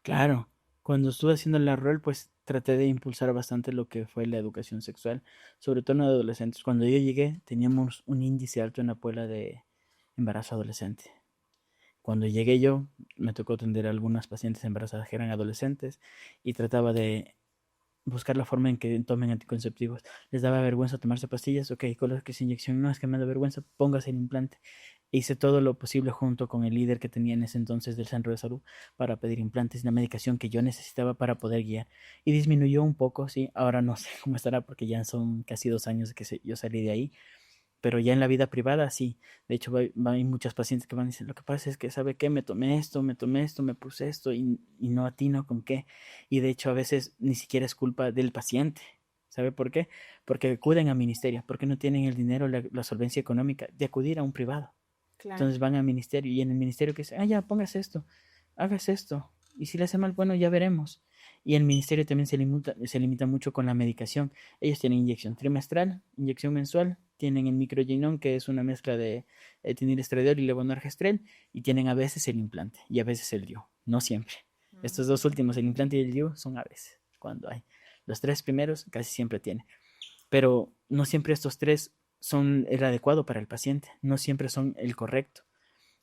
Claro, cuando estuve haciendo la rol, pues traté de impulsar bastante lo que fue la educación sexual, sobre todo en adolescentes. Cuando yo llegué, teníamos un índice alto en la Puebla de embarazo adolescente. Cuando llegué yo, me tocó atender a algunas pacientes embarazadas que eran adolescentes y trataba de buscar la forma en que tomen anticonceptivos. Les daba vergüenza tomarse pastillas, ok, colóquese inyección, no es que me da vergüenza, póngase el implante. Hice todo lo posible junto con el líder que tenía en ese entonces del centro de salud para pedir implantes, la medicación que yo necesitaba para poder guiar. Y disminuyó un poco, sí, ahora no sé cómo estará porque ya son casi 2 años que yo salí de ahí, pero ya en la vida privada sí. De hecho, hay muchas pacientes que van y dicen, lo que pasa es que, ¿sabe qué? Me tomé esto, me puse esto y no atino con qué. Y de hecho, a veces ni siquiera es culpa del paciente. ¿Sabe por qué? Porque acuden a ministerio, porque no tienen el dinero, la solvencia económica de acudir a un privado. Claro. Entonces van al ministerio y en el ministerio que dice, ya, póngase esto, hagas esto. Y si le hace mal, bueno, ya veremos. Y el ministerio también se limita mucho con la medicación. Ellos tienen inyección trimestral, inyección mensual, tienen el microginón, que es una mezcla de etinilestradiol y levonorgestrel, y tienen a veces el implante y a veces el DIU, no siempre. Estos dos últimos, el implante y el DIU, son a veces, cuando hay. Los tres primeros casi siempre tienen. Pero no siempre estos tres son el adecuado para el paciente, no siempre son el correcto.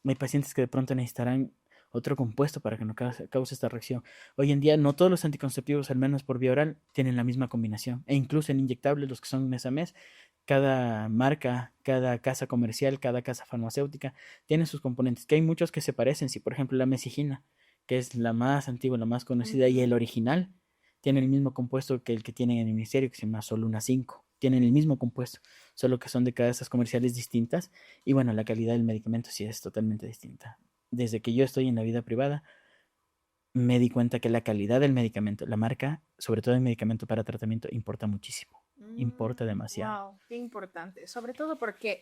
Hay pacientes que de pronto necesitarán otro compuesto para que no cause esta reacción. Hoy en día no todos los anticonceptivos, al menos por vía oral, tienen la misma combinación. E incluso en inyectables, los que son mes a mes, cada marca, cada casa comercial, cada casa farmacéutica tiene sus componentes, que hay muchos que se parecen. Si por ejemplo la mesigina, que es la más antigua, la más conocida, y el original, tiene el mismo compuesto que el que tienen en el ministerio, que se llama Soluna 5. Tienen el mismo compuesto, solo que son de casas comerciales distintas. Y bueno, la calidad del medicamento sí es totalmente distinta. Desde que yo estoy en la vida privada, me di cuenta que la calidad del medicamento, la marca, sobre todo el medicamento para tratamiento, importa muchísimo. Importa demasiado. Wow, qué importante. Sobre todo porque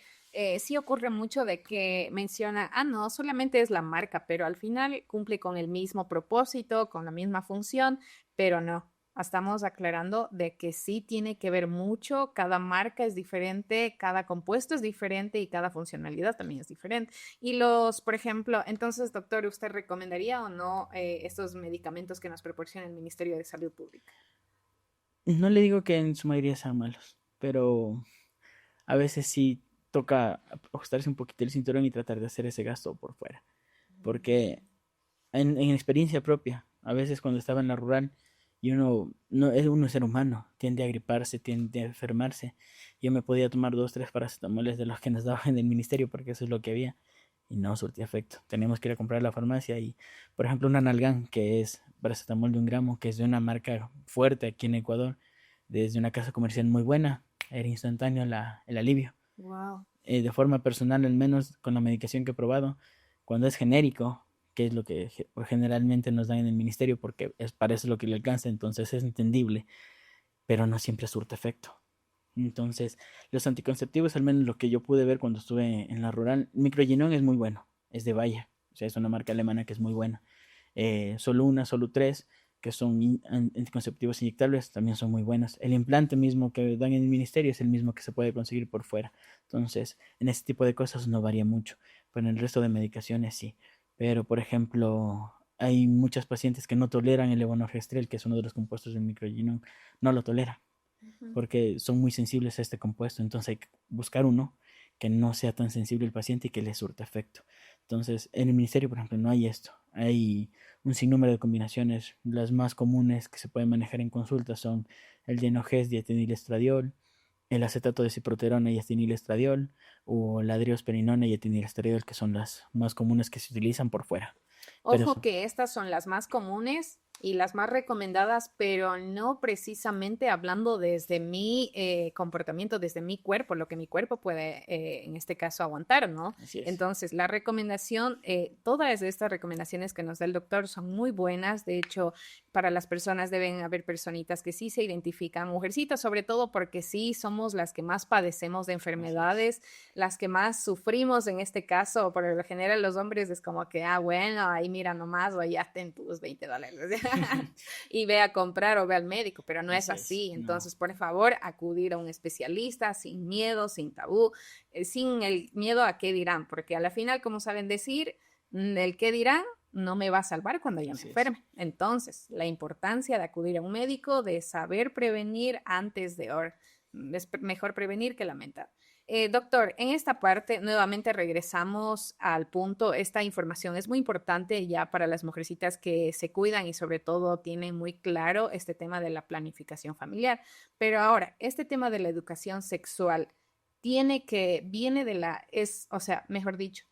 sí ocurre mucho de que menciona, no, solamente es la marca, pero al final cumple con el mismo propósito, con la misma función, pero no. Estamos aclarando de que sí tiene que ver mucho, cada marca es diferente, cada compuesto es diferente y cada funcionalidad también es diferente. Y por ejemplo, entonces, doctor, ¿usted recomendaría o no estos medicamentos que nos proporciona el Ministerio de Salud Pública? No le digo que en su mayoría sean malos, pero a veces sí toca ajustarse un poquito el cinturón y tratar de hacer ese gasto por fuera. Porque en experiencia propia, a veces cuando estaba en la rural y uno es ser humano, tiende a griparse, tiende a enfermarse. Yo me podía tomar 2, 3 paracetamoles de los que nos daban en el ministerio porque eso es lo que había y no surtía efecto. Teníamos que ir a comprar a la farmacia y, por ejemplo, un Analgan, que es paracetamol de 1 gramo, que es de una marca fuerte aquí en Ecuador, desde una casa comercial muy buena, era instantáneo el alivio. Wow. De forma personal, al menos con la medicación que he probado, cuando es genérico, que es lo que generalmente nos dan en el ministerio, porque es para eso lo que le alcanza, entonces es entendible, pero no siempre surte efecto. Entonces, los anticonceptivos, al menos lo que yo pude ver cuando estuve en la rural, Microgynon es muy bueno, es de Bayer, o sea, es una marca alemana que es muy buena. Soluna, Solu-3, que son anticonceptivos inyectables, también son muy buenas. El implante mismo que dan en el ministerio es el mismo que se puede conseguir por fuera. Entonces, en este tipo de cosas no varía mucho, pero en el resto de medicaciones sí. Pero, por ejemplo, hay muchas pacientes que no toleran el levonorgestrel, que es uno de los compuestos del microgynon, no lo toleran Ujú. porque son muy sensibles a este compuesto. Entonces hay que buscar uno que no sea tan sensible al paciente y que le surta efecto. Entonces, en el ministerio, por ejemplo, no hay esto. Hay un sinnúmero de combinaciones. Las más comunes que se pueden manejar en consulta son el Genogest dietinilestradiol, el acetato de ciproterona y etinilestradiol, o la driosperinona y etinilestradiol, que son las más comunes que se utilizan por fuera. Pero Ojo que estas son las más comunes y las más recomendadas, pero no precisamente hablando desde mi comportamiento, desde mi cuerpo, lo que mi cuerpo puede en este caso aguantar, ¿no? así es. Entonces, la recomendación, todas estas recomendaciones que nos da el doctor son muy buenas. De hecho, para las personas deben haber personitas que sí se identifican, mujercitas sobre todo, porque sí somos las que más padecemos de enfermedades, las que más sufrimos en este caso. Por lo general, los hombres es como que, bueno, ahí mira nomás, o ya ten tus $20 y ve a comprar o ve al médico, pero no es Así es, así. no. Entonces, por favor, acudir a un especialista sin miedo, sin tabú, sin el miedo a qué dirán, porque a la final, como saben decir, el qué dirán no me va a salvar cuando yo me Así es. enferme. Entonces, la importancia de acudir a un médico, de saber prevenir antes de ahora. Es mejor prevenir que lamentar. Doctor, en esta parte nuevamente regresamos al punto. Esta información es muy importante ya para las mujercitas que se cuidan y sobre todo tienen muy claro este tema de la planificación familiar. Pero ahora, este tema de la educación sexual viene de o sea, mejor dicho,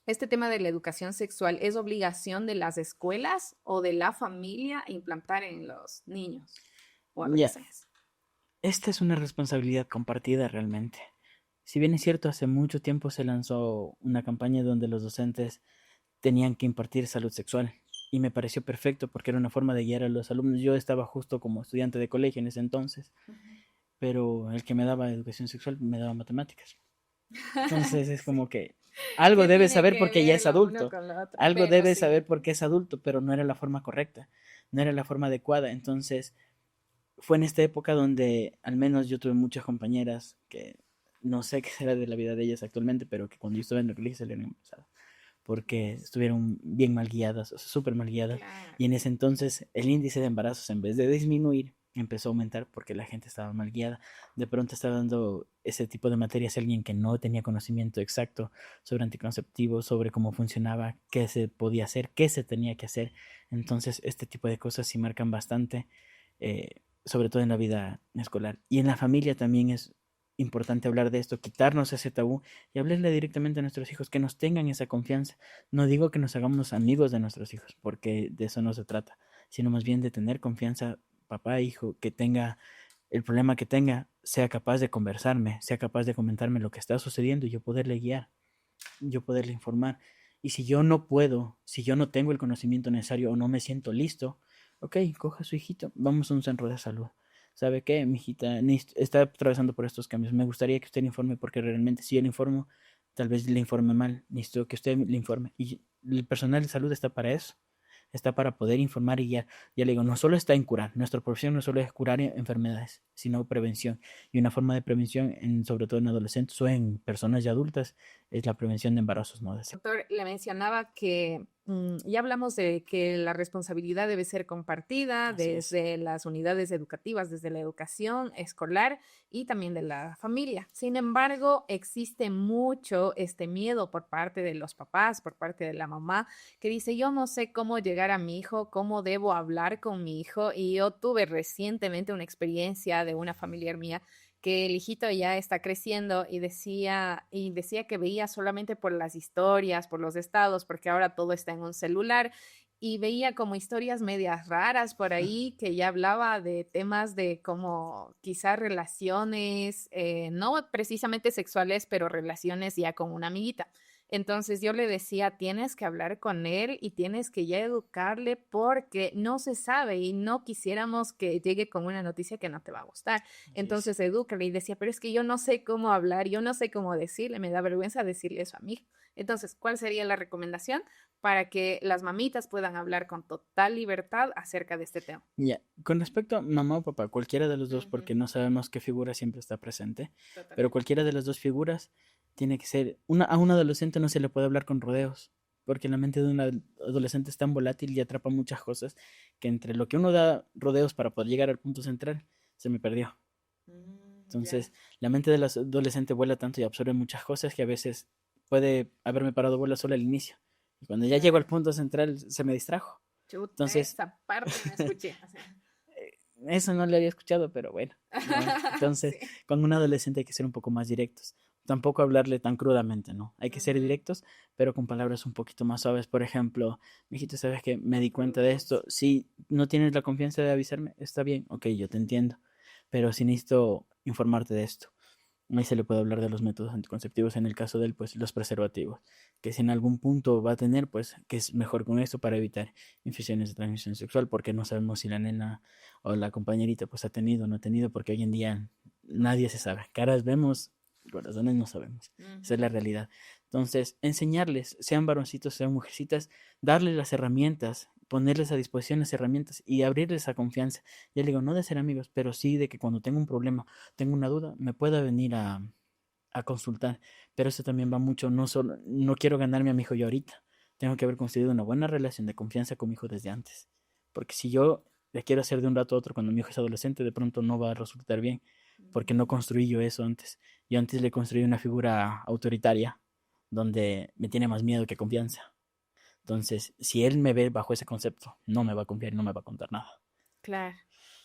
este tema de la educación sexual es obligación de las escuelas o de la familia implantar en los niños o Ya, adolescentes. esta es una responsabilidad compartida realmente. Si bien es cierto, hace mucho tiempo se lanzó una campaña donde los docentes tenían que impartir salud sexual y me pareció perfecto porque era una forma de guiar a los alumnos. Yo estaba justo como estudiante de colegio en ese entonces, pero el que me daba educación sexual me daba matemáticas. Entonces es Sí. como que algo ¿Qué debe tiene saber que porque ya ver es lo uno adulto, con lo otro? algo Pero debe sí. saber porque es adulto, pero no era la forma correcta, no era la forma adecuada. Entonces fue en esta época donde al menos yo tuve muchas compañeras que no sé qué será de la vida de ellas actualmente, pero que cuando yo estuve en el colegio salieron embarazadas porque estuvieron bien mal guiadas, o sea, súper mal guiadas. Claro. Y en ese entonces el índice de embarazos, en vez de disminuir, empezó a aumentar porque la gente estaba mal guiada. De pronto estaba dando ese tipo de materias a alguien que no tenía conocimiento exacto sobre anticonceptivos, sobre cómo funcionaba, qué se podía hacer, qué se tenía que hacer. Entonces, este tipo de cosas sí marcan bastante, sobre todo en la vida escolar. Y en la familia también es importante hablar de esto, quitarnos ese tabú y hablarle directamente a nuestros hijos, que nos tengan esa confianza. No digo que nos hagamos amigos de nuestros hijos, porque de eso no se trata, sino más bien de tener confianza, papá, hijo, que tenga el problema que tenga, sea capaz de conversarme, sea capaz de comentarme lo que está sucediendo y yo poderle guiar, yo poderle informar. Y si yo no puedo, si yo no tengo el conocimiento necesario o no me siento listo, ok, coja a su hijito, vamos a un centro de salud. ¿Sabe qué? Mi hijita está atravesando por estos cambios. Me gustaría que usted le informe porque realmente si yo le informo, tal vez le informe mal. Necesito que usted le informe. Y el personal de salud está para eso. Está para poder informar y guiar. Ya le digo, no solo está en curar. Nuestra profesión no solo es curar enfermedades, sino prevención. Y una forma de prevención, sobre todo en adolescentes o en personas ya adultas, es la prevención de embarazos no deseados. Doctor, le mencionaba que ya hablamos de que la responsabilidad debe ser compartida Así es. desde las unidades educativas, desde la educación escolar y también de la familia. Sin embargo, existe mucho este miedo por parte de los papás, por parte de la mamá, que dice, yo no sé cómo llegar a mi hijo, cómo debo hablar con mi hijo. Y yo tuve recientemente una experiencia de una familiar mía que el hijito ya está creciendo y decía que veía solamente por las historias, por los estados, porque ahora todo está en un celular y veía como historias medias raras por ahí que ya hablaba de temas de como quizás relaciones, no precisamente sexuales, pero relaciones ya con una amiguita. Entonces yo le decía, tienes que hablar con él y tienes que ya educarle porque no se sabe y no quisiéramos que llegue con una noticia que no te va a gustar. Así es. Entonces edúcale y decía, pero es que yo no sé cómo hablar, yo no sé cómo decirle, me da vergüenza decirle eso a mí. Entonces, ¿cuál sería la recomendación para que las mamitas puedan hablar con total libertad acerca de este tema? Ya, con respecto a mamá o papá, cualquiera de los dos, Ujú, porque no sabemos qué figura siempre está presente, pero totalmente. cualquiera de las dos figuras tiene que ser, a un adolescente no se le puede hablar con rodeos, porque la mente de un adolescente es tan volátil y atrapa muchas cosas que entre lo que uno da rodeos para poder llegar al punto central, se me perdió. Ya. Entonces, la mente del adolescente vuela tanto y absorbe muchas cosas que a veces puede haberme parado bola solo al inicio. Y cuando ya llego al Claro. punto central, se me distrajo. Chuta, Entonces, esa parte no escuché. O sea. eso no le había escuchado, pero bueno, ni modo. Entonces, Sí. con un adolescente hay que ser un poco más directos. Tampoco hablarle tan crudamente, ¿no? Hay que ser Ujú. directos, pero con palabras un poquito más suaves. Por ejemplo, mijito, ¿sabes que me di cuenta de esto? Prudencia. Si no tienes la confianza de avisarme, está bien, ok, yo te entiendo. Pero sí necesito informarte de esto. Ahí se le puede hablar de los métodos anticonceptivos, en el caso de él, pues los preservativos, que si en algún punto va a tener, pues que es mejor con esto para evitar infecciones de transmisión sexual, porque no sabemos si la nena o la compañerita pues ha tenido o no ha tenido, porque hoy en día nadie se sabe. Caras vemos, corazones no sabemos. Esa es la Ujú. realidad. Entonces, enseñarles, sean varoncitos, sean mujercitas, darles las herramientas, ponerles a disposición las herramientas y abrirles esa confianza. Ya le digo, no de ser amigos, pero sí de que cuando tengo un problema, tengo una duda, me pueda venir a consultar. Pero eso también va mucho, no solo, no quiero ganarme a mi hijo yo ahorita. Tengo que haber construido una buena relación de confianza con mi hijo desde antes. Porque si yo le quiero hacer de un rato a otro cuando mi hijo es adolescente, de pronto no va a resultar bien. Porque no construí yo eso antes. Yo antes le construí una figura autoritaria donde me tiene más miedo que confianza. Entonces, si él me ve bajo ese concepto, no me va a confiar y no me va a contar nada. Claro.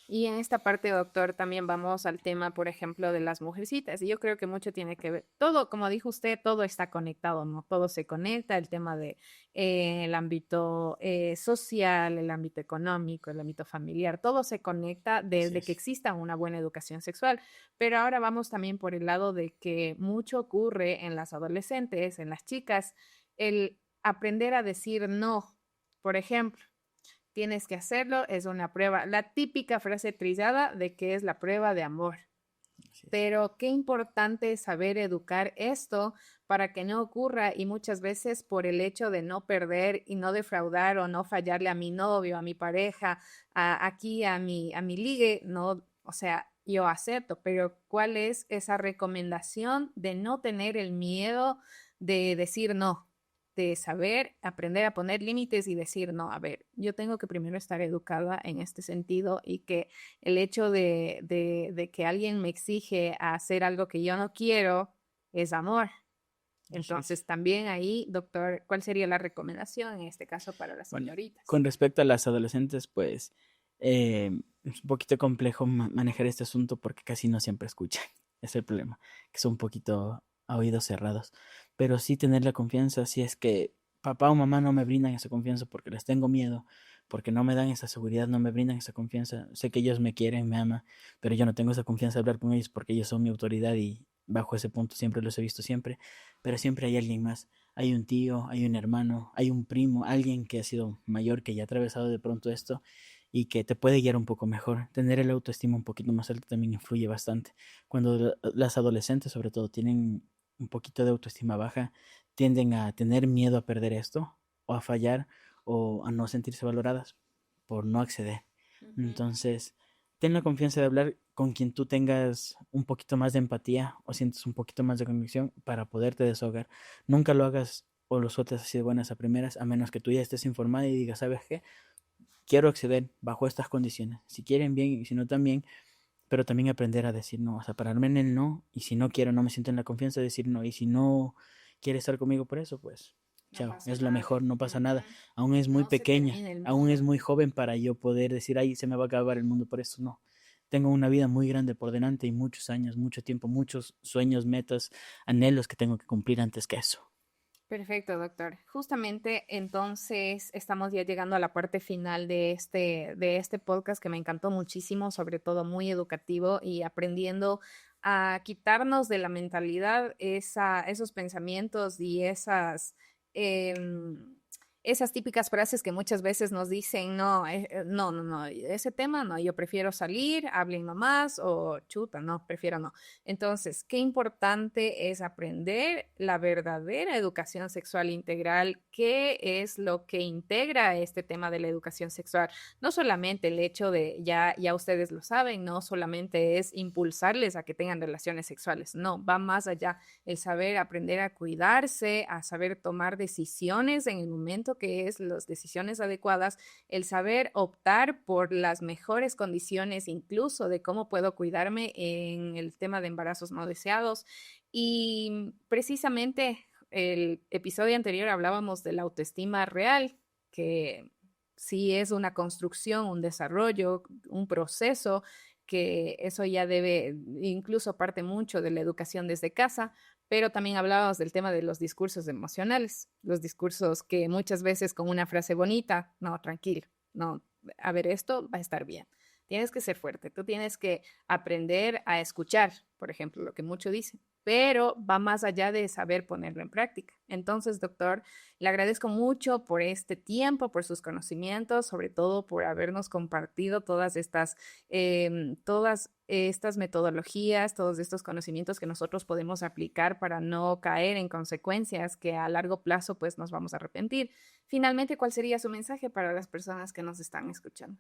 Y en esta parte, doctor, también vamos al tema, por ejemplo, de las mujercitas. Y yo creo que mucho tiene que ver, todo, como dijo usted, todo está conectado, ¿no? Todo se conecta, el tema de el ámbito social, el ámbito económico, el ámbito familiar, todo se conecta Así desde que es. exista una buena educación sexual. Pero ahora vamos también por el lado de que mucho ocurre en las adolescentes, en las chicas, el aprender a decir no, por ejemplo. Tienes que hacerlo, es una prueba. La típica frase trillada de que es la prueba de amor. Así es. Pero qué importante es saber educar esto para que no ocurra y muchas veces por el hecho de no perder y no defraudar o no fallarle a mi novio, a mi pareja, aquí a mi ligue, no, o sea, yo acepto, pero ¿cuál es esa recomendación de no tener el miedo de decir no? De saber aprender a poner límites y decir, no, a ver, yo tengo que primero estar educada en este sentido y que el hecho de que alguien me exige a hacer algo que yo no quiero es amor. Así es. Entonces, también ahí, doctor, ¿cuál sería la recomendación en este caso para las Bueno, señoritas? con respecto a las adolescentes, pues es un poquito complejo manejar este asunto porque casi no siempre escuchan. Es el problema, que son un poquito a oídos cerrados. Pero sí tener la confianza, si es que papá o mamá no me brindan esa confianza porque les tengo miedo, porque no me dan esa seguridad, no me brindan esa confianza. Sé que ellos me quieren, me aman, pero yo no tengo esa confianza de hablar con ellos porque ellos son mi autoridad y bajo ese punto siempre los he visto siempre, pero siempre hay alguien más. Hay un tío, hay un hermano, hay un primo, alguien que ha sido mayor, que ya ha atravesado de pronto esto y que te puede guiar un poco mejor. Tener el autoestima un poquito más alto también influye bastante. Cuando las adolescentes sobre todo tienen un poquito de autoestima baja, tienden a tener miedo a perder esto o a fallar o a no sentirse valoradas por no acceder. Ujú. Entonces, ten la confianza de hablar con quien tú tengas un poquito más de empatía o sientes un poquito más de conexión para poderte desahogar. Nunca lo hagas o lo sueltes así de buenas a primeras, a menos que tú ya estés informada y digas, ¿sabes qué? Quiero acceder bajo estas condiciones. Si quieren bien y si no también, pero también aprender a decir no, o sea, pararme en el no y si no quiero, no me siento en la confianza de decir no y si no quiere estar conmigo por eso, pues No chao, pasa es lo nada. mejor, no pasa nada. Ujú. Aún es muy No se pequeña, termina el aún es mundo. muy joven para yo poder decir, ay, se me va a acabar el mundo por eso, no. Tengo una vida muy grande por delante y muchos años, mucho tiempo, muchos sueños, metas, anhelos que tengo que cumplir antes que eso. Perfecto, doctor. Justamente entonces estamos ya llegando a la parte final de este podcast que me encantó muchísimo, sobre todo muy educativo y aprendiendo a quitarnos de la mentalidad esos pensamientos y esas típicas frases que muchas veces nos dicen, no, no, ese tema no, yo prefiero salir, hablen nomás o chuta, no, prefiero no. Entonces, qué importante es aprender la verdadera educación sexual integral, qué es lo que integra este tema de la educación sexual. No solamente el hecho de, ya ustedes lo saben, no solamente es impulsarles a que tengan relaciones sexuales, no, va más allá, el saber aprender a cuidarse, a saber tomar decisiones en el momento que es las decisiones adecuadas, el saber optar por las mejores condiciones, incluso de cómo puedo cuidarme en el tema de embarazos no deseados. Y precisamente el episodio anterior hablábamos de la autoestima real, que sí es una construcción, un desarrollo, un proceso, que eso ya debe, incluso parte mucho de la educación desde casa, pero también hablábamos del tema de los discursos emocionales, los discursos que muchas veces con una frase bonita, no, tranquilo, no, a ver, esto va a estar bien. Tienes que ser fuerte, tú tienes que aprender a escuchar, por ejemplo, lo que muchos dicen, pero va más allá de saber ponerlo en práctica. Entonces, doctor, le agradezco mucho por este tiempo, por sus conocimientos, sobre todo por habernos compartido todas estas metodologías, todos estos conocimientos que nosotros podemos aplicar para no caer en consecuencias que a largo plazo pues nos vamos a arrepentir. Finalmente, ¿cuál sería su mensaje para las personas que nos están escuchando?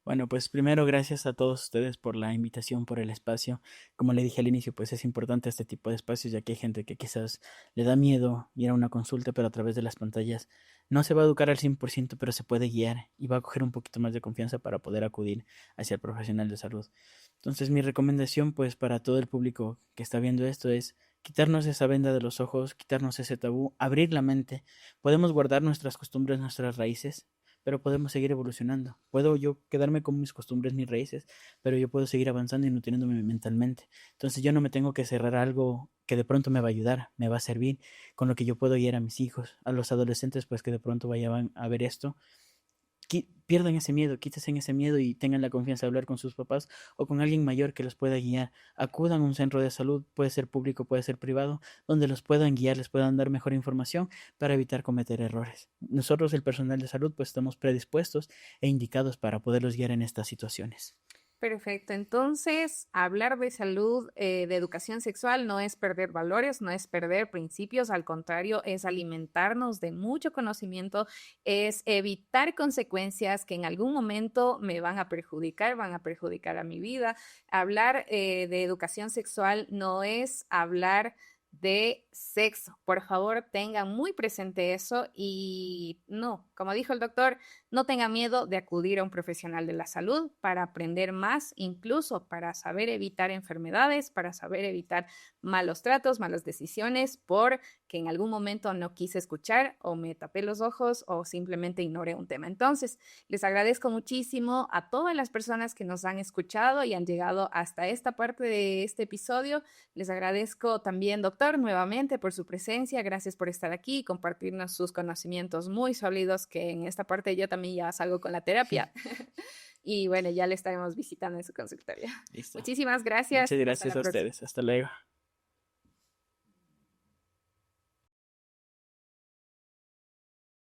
Bueno, pues primero gracias a todos ustedes por la invitación, por el espacio. Como le dije al inicio, pues es importante este tipo de espacios, ya que hay gente que quizás le da miedo ir a una consulta, pero a través de las pantallas no se va a educar al 100%, pero se puede guiar y va a coger un poquito más de confianza para poder acudir hacia el profesional de salud. Entonces, mi recomendación, pues, para todo el público que está viendo esto es quitarnos esa venda de los ojos, quitarnos ese tabú, abrir la mente. Podemos guardar nuestras costumbres, nuestras raíces, pero podemos seguir evolucionando. Puedo yo quedarme con mis costumbres, mis raíces, pero yo puedo seguir avanzando y nutriéndome mentalmente. Entonces yo no me tengo que cerrar a algo que de pronto me va a ayudar, me va a servir, con lo que yo puedo guiar a mis hijos, a los adolescentes, pues que de pronto vayan a ver esto. Pierdan ese miedo, quítense ese miedo y tengan la confianza de hablar con sus papás o con alguien mayor que los pueda guiar. Acudan a un centro de salud, puede ser público, puede ser privado, donde los puedan guiar, les puedan dar mejor información para evitar cometer errores. Nosotros, el personal de salud, pues estamos predispuestos e indicados para poderlos guiar en estas situaciones. Perfecto. Entonces, hablar de salud, de educación sexual, no es perder valores, no es perder principios, al contrario, es alimentarnos de mucho conocimiento, es evitar consecuencias que en algún momento me van a perjudicar a mi vida. Hablar de educación sexual no es hablar de sexo. Por favor, tengan muy presente eso y no, como dijo el doctor, no tengan miedo de acudir a un profesional de la salud para aprender más, incluso para saber evitar enfermedades, para saber evitar malos tratos, malas decisiones, porque en algún momento no quise escuchar o me tapé los ojos o simplemente ignoré un tema. Entonces, les agradezco muchísimo a todas las personas que nos han escuchado y han llegado hasta esta parte de este episodio. Les agradezco también, doctor, nuevamente por su presencia. Gracias por estar aquí y compartirnos sus conocimientos muy sólidos, que en esta parte yo también ya salgo con la terapia. Y bueno, ya le estaremos visitando en su consultorio. Listo. Muchísimas gracias. Muchas gracias a ustedes. Hasta luego.